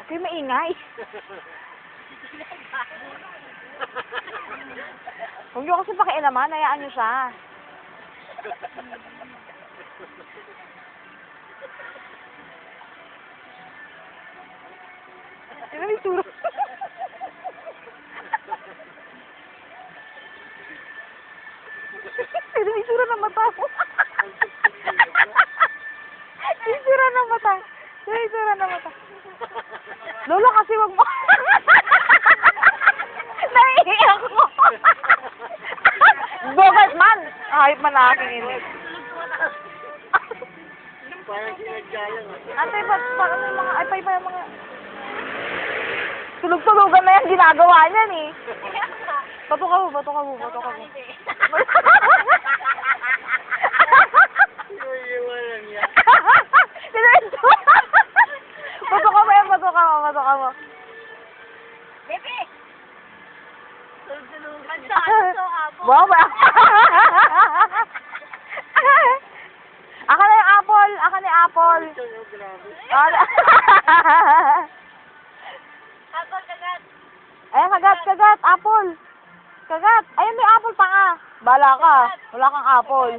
Kayo maingay. Huwag niyo kasi pakialaman, hayaan niyo siya. Sino may turo? Sino may turo ng mata mo? May turo ng mata. Sino may turo ng mata? Lola, kasi wag mo. Naiiyak mo. Bogat man! Ayop man na aking ini. Parang sinagaya nga. Ate, ba't ano yung mga, ay pa yung mga... Tulog-tulugan na yan, ginagawa niyan eh. Bato ka mo. Iiwanan niya. Bato ka mo. Bebe! Tulog-tulugan sa apple. Wow, ba? Aka na yung apple. Grabe. Apple kagat. Ayan, kagat, apple. Kagat. Ayun, may apple pa nga. Bala ka. Wala kang apple.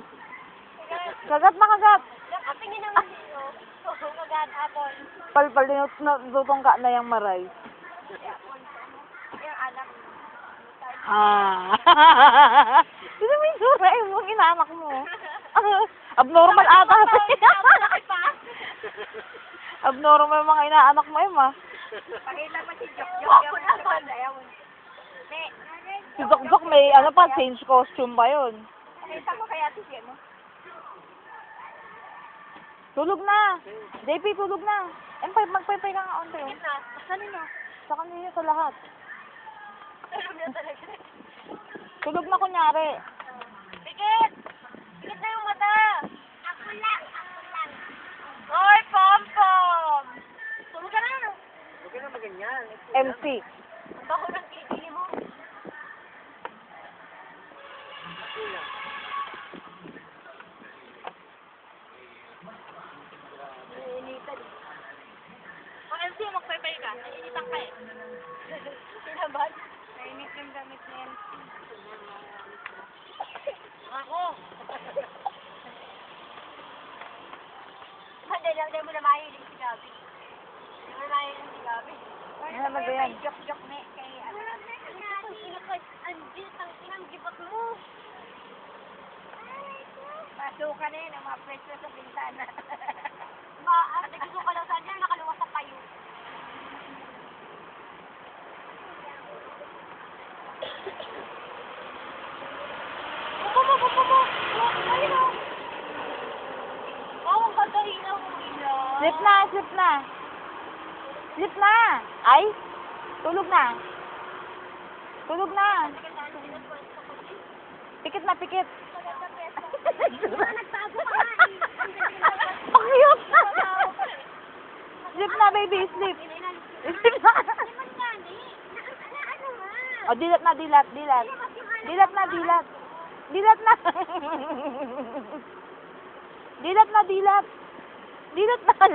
Kagat. Nakatingin ng video. Kagat, apple. Palpal din nututong ka na yung maray. Yung anak. Sino may sura eh, mong inaanak mo. Abnormal ata. Malaki pa. Abnormal mga inaanak mo, Emma. Pakita mo si Jok-Jok. Si Jok-Jok may ano pa, change costume pa yun. Pakita mo kaya si Jeno. Tulog na. JP, tulog na. Magpaypay ka nga onte. Sige na. Kanino? Sa kanila, sa lahat. Tulog na talaga. Tulog na kunyari. Pikit! Pikit na yung mata! Ako lang. Hoy, Pom-Pom! Tulog ka na. Huwag ka na maganyan. MC. Ang bako ng kilikili mo. Nainitan. Pag MC, magpapay ka. Nainitan ka eh. Sinabat? Nainit yung gamit ni MC. Ako! Hindi mo na mahilig si Gabi. Hindi mo na mahilig si Gabi. Ano ba yan? Jok-jok na kay ano. Anjit, ang inanggibat mo. Masuka na yun, ang mga presyo sa bintana. Ate, gusto ka lang saan yan, nakaluwas sa payo. Bupo mo. Ayun o. Ang katahinaw mo ina. Sleep na. Ay, tulog na. Pikit na. Nagtago ka nga eh. Ang cute. Sleep na, baby. Sleep na. O, dilat na. Dilat na.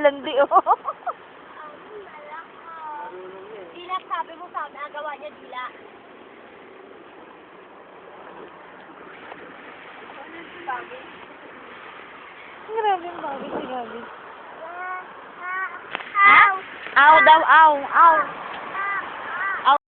Landi, oh. Dilat, sabi mo sa nagawa niya dila. Grabe yung bagay si Gabi. Aw daw, aw.